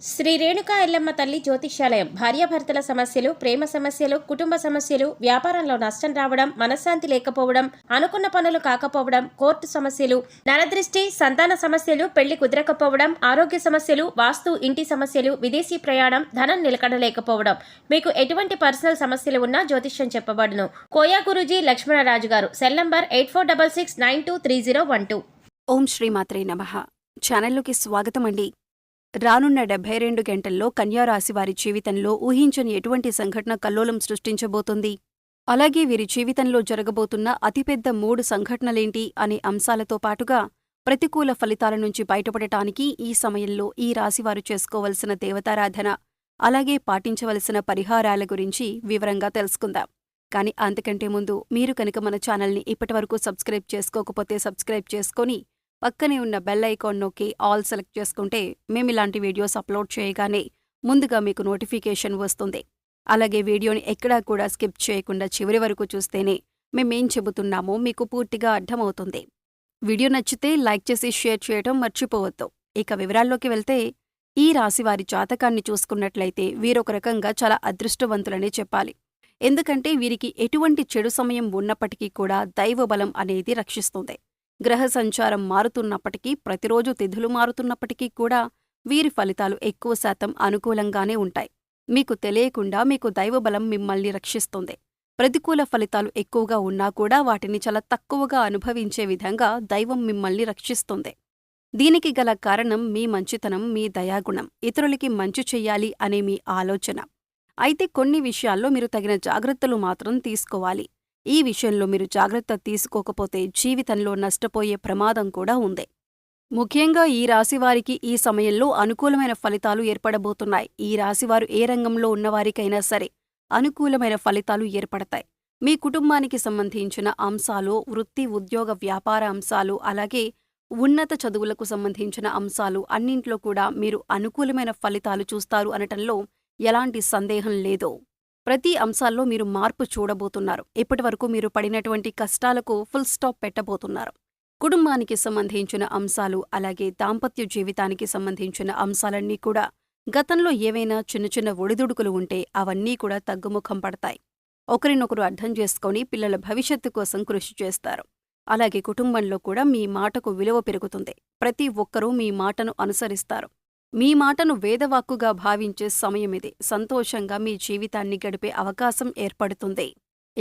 శ్రీ రేణుకా ఎల్లమ్మ తల్లి జ్యోతిష్యాలయం భార్యాభర్తల సమస్యలు, ప్రేమ సమస్యలు, కుటుంబ సమస్యలు, వ్యాపారంలో నష్టం రావడం, మనశ్శాంతి లేకపోవడం, అనుకున్న పనులు కాకపోవడం, కోర్టు సమస్యలు, నరదృష్టి, సంతాన సమస్యలు, పెళ్లి కుదరకపోవడం, ఆరోగ్య సమస్యలు, వాస్తు, ఇంటి సమస్యలు, విదేశీ ప్రయాణం, ధనం నిలకడలేకపోవడం, మీకు ఎటువంటి పర్సనల్ సమస్యలు ఉన్నా జ్యోతిష్యం చెప్పబడును. కోయా గురూజీ లక్ష్మణరాజు గారు. Cell number 8466923012. ఓం శ్రీమాత్రే నమః. ఛానల్లోకి స్వాగతం అండి. రానున్న 72 గంటల్లో కన్యారాశి వారి జీవితంలో ఊహించని ఎటువంటి సంఘటన కల్లోలం సృష్టించబోతుంది, అలాగే వీరి జీవితంలో జరగబోతున్న అతిపెద్ద 3 సంఘటనలేంటి అనే అంశాలతో పాటుగా ప్రతికూల ఫలితాల నుంచి బయటపడటానికి ఈ సమయంలో ఈ రాశివారు చేసుకోవలసిన దేవతారాధన, అలాగే పాటించవలసిన పరిహారాల గురించి వివరంగా తెలుసుకుందాం. కానీ అంతకంటే ముందు మీరు కనుక మన ఛానల్ని ఇప్పటివరకు సబ్స్క్రైబ్ చేసుకోకపోతే సబ్స్క్రైబ్ చేసుకొని పక్కనే ఉన్న బెల్ ఐకాన్ నొక్కి ఆల్ సెలెక్ట్ చేసుకుంటే మేమిలాంటి వీడియోస్ అప్లోడ్ చేయగానే ముందుగా మీకు నోటిఫికేషన్ వస్తుంది. అలాగే వీడియోని ఎక్కడా కూడా స్కిప్ చేయకుండా చివరి వరకు చూస్తేనే మేమేం చెబుతున్నామో మీకు పూర్తిగా అర్థమవుతుంది. వీడియో నచ్చితే లైక్ చేసి షేర్ చేయడం మర్చిపోవద్దు. ఇక వివరాల్లోకి వెళ్తే, ఈ రాశివారి జాతకాన్ని చూసుకున్నట్లయితే వీరొక రకంగా చాలా అదృష్టవంతులనే చెప్పాలి. ఎందుకంటే వీరికి ఎటువంటి చెడు సమయం ఉన్నప్పటికీ కూడా దైవబలం అనేది రక్షిస్తుంది. గ్రహ సంచారం మారుతున్నప్పటికీ, ప్రతిరోజు తిథులు మారుతున్నప్పటికీ కూడా వీరి ఫలితాలు ఎక్కువ శాతం అనుకూలంగానే ఉంటాయి. మీకు తెలియకుండా మీకు దైవబలం మిమ్మల్ని రక్షిస్తుంది. ప్రతికూల ఫలితాలు ఎక్కువగా ఉన్నా కూడా వాటిని చాలా తక్కువగా అనుభవించే విధంగా దైవం మిమ్మల్ని రక్షిస్తుంది. దీనికి గల కారణం మీ మంచితనం, మీ దయాగుణం, ఇతరులకి మంచి చెయ్యాలి అనే మీ ఆలోచన. అయితే కొన్ని విషయాల్లో మీరు తగిన జాగ్రత్తలు మాత్రం తీసుకోవాలి. ఈ విషయంలో మీరు జాగ్రత్త తీసుకోకపోతే జీవితంలో నష్టపోయే ప్రమాదం కూడా ఉంది. ముఖ్యంగా ఈ రాశివారికి ఈ సమయంలో అనుకూలమైన ఫలితాలు ఏర్పడబోతున్నాయి. ఈ రాశివారు ఏ రంగంలో ఉన్నవారికైనా సరే అనుకూలమైన ఫలితాలు ఏర్పడతాయి. మీ కుటుంబానికి సంబంధించిన అంశాలు, వృత్తి, ఉద్యోగ, వ్యాపార అంశాలు, అలాగే ఉన్నత చదువులకు సంబంధించిన అంశాలు అన్నింట్లో కూడా మీరు అనుకూలమైన ఫలితాలు చూస్తారు అనటంలో ఎలాంటి సందేహం లేదు. ప్రతి అంశాల్లో మీరు మార్పు చూడబోతున్నారు. ఇప్పటివరకు మీరు పడినటువంటి కష్టాలకు ఫుల్ స్టాప్ పెట్టబోతున్నారు. కుటుంబానికి సంబంధించిన అంశాలు, అలాగే దాంపత్య జీవితానికి సంబంధించిన అంశాలన్నీ కూడా గతంలో ఏవైనా చిన్న చిన్న ఒడిదుడుకులు ఉంటే అవన్నీ కూడా తగ్గుముఖం పడతాయి. ఒకరినొకరు అర్థం చేసుకొని పిల్లల భవిష్యత్తు కోసం కృషి చేస్తారు. అలాగే కుటుంబంలో కూడా మీ మాటకు విలువ పెరుగుతుంది. ప్రతి ఒక్కరూ మీ మాటను అనుసరిస్తారు. మీ మాటను వేదవాక్కుగా భావించే సమయమిది. సంతోషంగా మీ జీవితాన్ని గడిపే అవకాశం ఏర్పడుతుంది.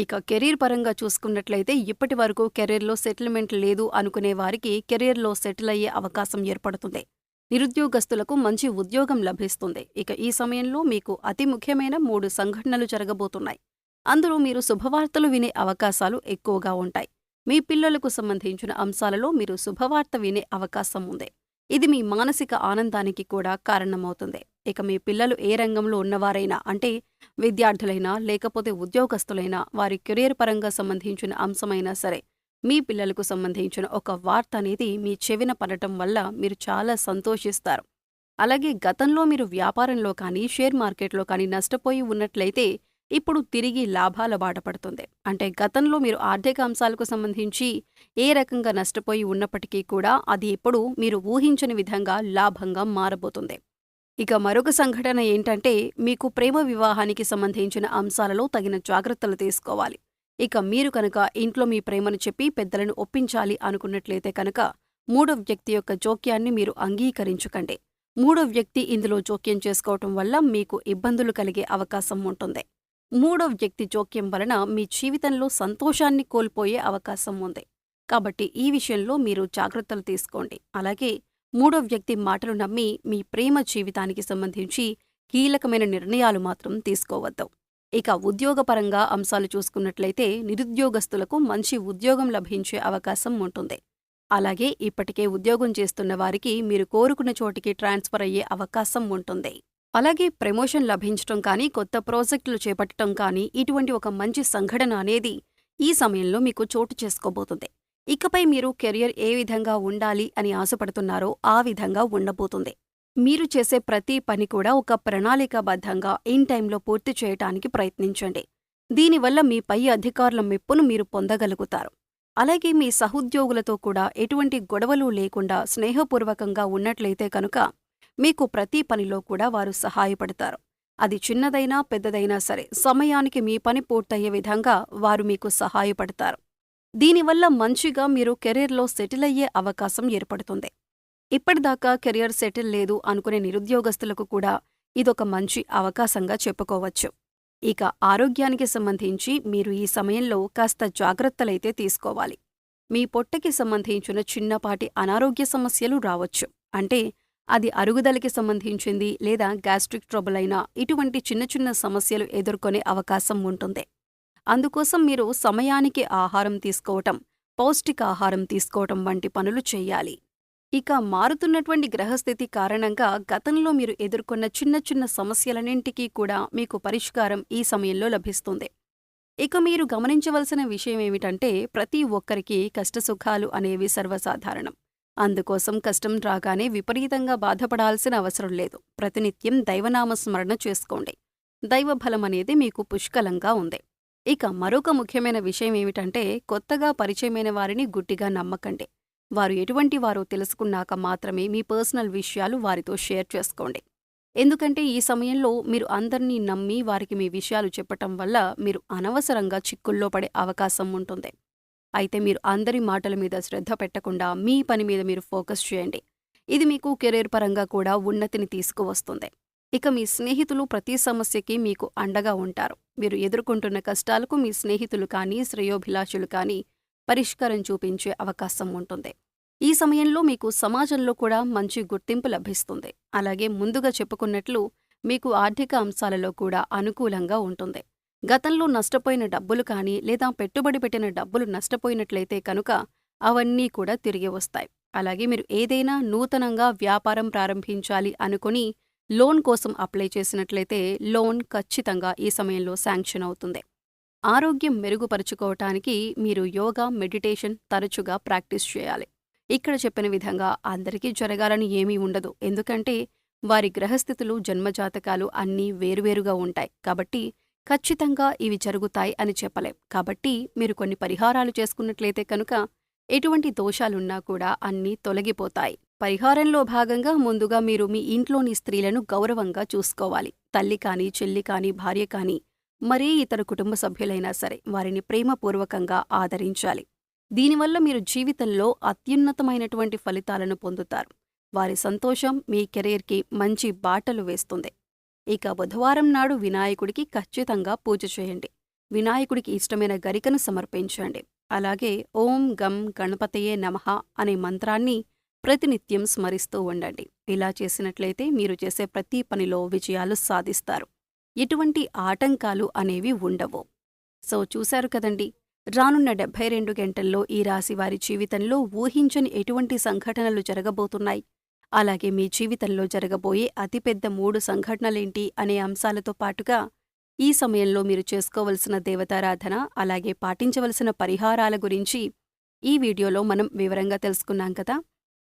ఇక కెరీర్ పరంగా చూసుకున్నట్లయితే ఇప్పటి వరకు కెరీర్లో సెటిల్మెంట్ లేదు అనుకునే వారికి కెరీర్లో సెటిల్ అయ్యే అవకాశం ఏర్పడుతుంది. నిరుద్యోగస్తులకు మంచి ఉద్యోగం లభిస్తుంది. ఇక ఈ సమయంలో మీకు అతి ముఖ్యమైన 3 సంఘటనలు జరగబోతున్నాయి. అందులో మీరు శుభవార్తలు వినే అవకాశాలు ఎక్కువగా ఉంటాయి. మీ పిల్లలకు సంబంధించిన అంశాలలో మీరు శుభవార్త వినే అవకాశం ఉంది. ఇది మీ మానసిక ఆనందానికి కూడా కారణమవుతుంది. ఇక మీ పిల్లలు ఏ రంగంలో ఉన్నవారైనా, అంటే విద్యార్థులైనా లేకపోతే ఉద్యోగస్తులైనా, వారి కెరీర్ పరంగా సంబంధించిన అంశమైనా సరే, మీ పిల్లలకు సంబంధించిన ఒక వార్త అనేది మీ చెవిన పడటం వల్ల మీరు చాలా సంతోషిస్తారు. అలాగే గతంలో మీరు వ్యాపారంలో కానీ, షేర్ మార్కెట్లో కానీ నష్టపోయి ఉన్నట్లయితే ఇప్పుడు తిరిగి లాభాల బాట పడుతుంది. అంటే గతంలో మీరు ఆర్థిక అంశాలకు సంబంధించి ఏ రకంగా నష్టపోయి ఉన్నప్పటికీ కూడా అది ఇప్పుడు మీరు ఊహించని విధంగా లాభంగా మారబోతుంది. ఇక మరొక సంఘటన ఏంటంటే, మీకు ప్రేమ వివాహానికి సంబంధించిన అంశాలలో తగిన జాగ్రత్తలు తీసుకోవాలి. ఇక మీరు కనుక ఇంట్లో మీ ప్రేమను చెప్పి పెద్దలను ఒప్పించాలి అనుకున్నట్లయితే కనుక 3వ వ్యక్తి యొక్క జోక్యాన్ని మీరు అంగీకరించకండి. 3వ వ్యక్తి ఇందులో జోక్యం చేసుకోవటం వల్ల మీకు ఇబ్బందులు కలిగే అవకాశం ఉంటుంది. 3వ వ్యక్తి జోక్యం వలన మీ జీవితంలో సంతోషాన్ని కోల్పోయే అవకాశం ఉంది. కాబట్టి ఈ విషయంలో మీరు జాగ్రత్తలు తీసుకోండి. అలాగే 3వ వ్యక్తి మాటలు నమ్మి మీ ప్రేమ జీవితానికి సంబంధించి కీలకమైన నిర్ణయాలు మాత్రం తీసుకోవద్దు. ఇక ఉద్యోగపరంగా అంశాలు చూసుకున్నట్లయితే నిరుద్యోగస్తులకు మంచి ఉద్యోగం లభించే అవకాశం ఉంటుంది. అలాగే ఇప్పటికే ఉద్యోగం చేస్తున్న వారికి మీరు కోరుకున్న చోటికి ట్రాన్స్ఫర్ అయ్యే అవకాశం ఉంటుంది. అలాగే ప్రమోషన్ లభించటం కానీ, కొత్త ప్రాజెక్టులు చేపట్టడం కానీ, ఇటువంటి ఒక మంచి సంఘటన అనేది ఈ సమయంలో మీకు చోటు చేసుకోబోతుంది. ఇకపై మీరు కెరియర్ ఏ విధంగా ఉండాలి అని ఆశపడుతున్నారో ఆ విధంగా ఉండబోతుంది. మీరు చేసే ప్రతి పని కూడా ఒక ప్రణాళికాబద్ధంగా ఇన్ టైంలో పూర్తి చేయటానికి ప్రయత్నించండి. దీనివల్ల మీ పై అధికారుల మెప్పును మీరు పొందగలుగుతారు. అలాగే మీ సహోద్యోగులతో కూడా ఎటువంటి గొడవలు లేకుండా స్నేహపూర్వకంగా ఉన్నట్లయితే కనుక మీకు ప్రతి పనిలో కూడా వారు సహాయపడతారు. అది చిన్నదైనా పెద్దదైనా సరే సమయానికి మీ పని పూర్తయ్యే విధంగా వారు మీకు సహాయపడతారు. దీనివల్ల మంచిగా మీరు కెరీర్లో సెటిల్ అయ్యే అవకాశం ఏర్పడుతుంది. ఇప్పటిదాకా కెరియర్ సెటిల్ లేదు అనుకునే నిరుద్యోగస్తులకు కూడా ఇదొక మంచి అవకాశంగా చెప్పుకోవచ్చు. ఇక ఆరోగ్యానికి సంబంధించి మీరు ఈ సమయంలో కాస్త జాగ్రత్తలైతే తీసుకోవాలి. మీ పొట్టకి సంబంధించిన చిన్నపాటి అనారోగ్య సమస్యలు రావచ్చు. అంటే అది అరుగుదలకి సంబంధించింది లేదా గ్యాస్ట్రిక్ ట్రబుల్ అయినా ఇటువంటి చిన్న చిన్న సమస్యలు ఎదుర్కొనే అవకాశం ఉంటుంది. అందుకోసం మీరు సమయానికి ఆహారం తీసుకోవటం, పౌష్టికాహారం తీసుకోవటం వంటి పనులు చెయ్యాలి. ఇక మారుతున్నటువంటి గ్రహస్థితి కారణంగా గతంలో మీరు ఎదుర్కొన్న చిన్న చిన్న సమస్యలన్నింటికీ కూడా మీకు పరిష్కారం ఈ సమయంలో లభిస్తుంది. ఇక మీరు గమనించవలసిన విషయమేమిటంటే ప్రతి ఒక్కరికి కష్టసుఖాలు అనేవి సర్వసాధారణం. అందుకోసం కష్టం రాగానే విపరీతంగా బాధపడాల్సిన అవసరం లేదు. ప్రతినిత్యం దైవనామస్మరణ చేసుకోండి. దైవబలం అనేది మీకు పుష్కలంగా ఉంది. ఇక మరొక ముఖ్యమైన విషయమేమిటంటే కొత్తగా పరిచయమైన వారిని గుడ్డిగా నమ్మకండి. వారు ఎటువంటి వారో తెలుసుకున్నాక మాత్రమే మీ పర్సనల్ విషయాలు వారితో షేర్ చేసుకోండి. ఎందుకంటే ఈ సమయంలో మీరు అందర్నీ నమ్మి వారికి మీ విషయాలు చెప్పటం వల్ల మీరు అనవసరంగా చిక్కుల్లో పడే అవకాశం ఉంటుంది. అయితే మీరు అందరి మాటల మీద శ్రద్ధ పెట్టకుండా మీ పని మీద మీరు ఫోకస్ చేయండి. ఇది మీకు కెరీర్ పరంగా కూడా ఉన్నతిని తీసుకువస్తుంది. ఇక మీ స్నేహితులు ప్రతి సమస్యకి మీకు అండగా ఉంటారు. మీరు ఎదుర్కొంటున్న కష్టాలకు మీ స్నేహితులు కానీ శ్రేయోభిలాషులు కానీ పరిష్కారం చూపించే అవకాశం ఉంటుంది. ఈ సమయంలో మీకు సమాజంలో కూడా మంచి గుర్తింపు లభిస్తుంది. అలాగే ముందుగా చెప్పుకున్నట్లు మీకు ఆర్థిక అంశాలలో కూడా అనుకూలంగా ఉంటుంది. గతంలో నష్టపోయిన డబ్బులు కానీ లేదా పెట్టుబడి పెట్టిన డబ్బులు నష్టపోయినట్లయితే కనుక అవన్నీ కూడా తిరిగి వస్తాయి. అలాగే మీరు ఏదైనా నూతనంగా వ్యాపారం ప్రారంభించాలి అనుకుని లోన్ కోసం అప్లై చేసినట్లయితే లోన్ ఖచ్చితంగా ఈ సమయంలో శాంక్షన్ అవుతుంది. ఆరోగ్యం మెరుగుపరుచుకోవటానికి మీరు యోగా, మెడిటేషన్ తరచుగా ప్రాక్టీస్ చేయాలి. ఇక్కడ చెప్పిన విధంగా అందరికీ జరగాలని ఏమీ ఉండదు. ఎందుకంటే వారి గ్రహస్థితులు, జన్మజాతకాలు అన్నీ వేరువేరుగా ఉంటాయి. కాబట్టి ఖచ్చితంగా ఇవి జరుగుతాయి అని చెప్పలేం. కాబట్టి మీరు కొన్ని పరిహారాలు చేసుకున్నట్లయితే కనుక ఎటువంటి దోషాలున్నా కూడా అన్నీ తొలగిపోతాయి. పరిహారంలో భాగంగా ముందుగా మీరు మీ ఇంట్లోని స్త్రీలను గౌరవంగా చూసుకోవాలి. తల్లి కానీ, చెల్లి కానీ, భార్య కానీ, మరే ఇతర కుటుంబ సభ్యులైనా సరే వారిని ప్రేమపూర్వకంగా ఆదరించాలి. దీనివల్ల మీరు జీవితంలో అత్యున్నతమైనటువంటి ఫలితాలను పొందుతారు. వారి సంతోషం మీ కెరీర్కి మంచి బాటలు వేస్తుంది. ఇక బుధవారం నాడు వినాయకుడికి ఖచ్చితంగా పూజ చేయండి. వినాయకుడికి ఇష్టమైన గరికను సమర్పించండి. అలాగే ఓం గం గణపతయే నమః అనే మంత్రాన్ని ప్రతినిత్యం స్మరిస్తూ ఉండండి. ఇలా చేసినట్లయితే మీరు చేసే ప్రతి పనిలో విజయాలు సాధిస్తారు. ఎటువంటి ఆటంకాలు అనేవి ఉండవు. సో చూశారు కదండి, రానున్న 72 గంటల్లో ఈ రాశివారి జీవితంలో ఊహించని ఎటువంటి సంఘటనలు జరగబోతున్నాయి, అలాగే మీ జీవితంలో జరగబోయే అతిపెద్ద 3 సంఘటనలేంటి అనే అంశాలతో పాటుగా ఈ సమయంలో మీరు చేసుకోవలసిన దేవతారాధన, అలాగే పాటించవలసిన పరిహారాల గురించి ఈ వీడియోలో మనం వివరంగా తెలుసుకున్నాం కదా.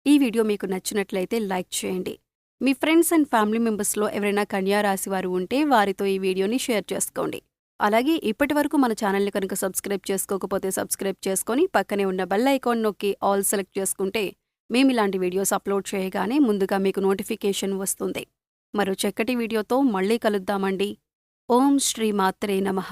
ఈ వీడియో మీకు నచ్చినట్లయితే లైక్ చేయండి. మీ ఫ్రెండ్స్ అండ్ ఫ్యామిలీ మెంబర్స్లో ఎవరైనా కన్యా రాశివారు ఉంటే వారితో ఈ వీడియోని షేర్ చేసుకోండి. అలాగే ఇప్పటివరకు మన ఛానల్ని కనుక సబ్స్క్రైబ్ చేసుకోకపోతే సబ్స్క్రైబ్ చేసుకొని పక్కనే ఉన్న బెల్ ఐకాన్ నొక్కి ఆల్ సెలెక్ట్ చేసుకుంటే మేమిలాంటి వీడియోస్ అప్లోడ్ చేయగానే ముందుగా మీకు నోటిఫికేషన్ వస్తుంది. మరో చక్కటి వీడియోతో మళ్ళీ కలుద్దామండి. ఓం శ్రీ మాత్రే నమః.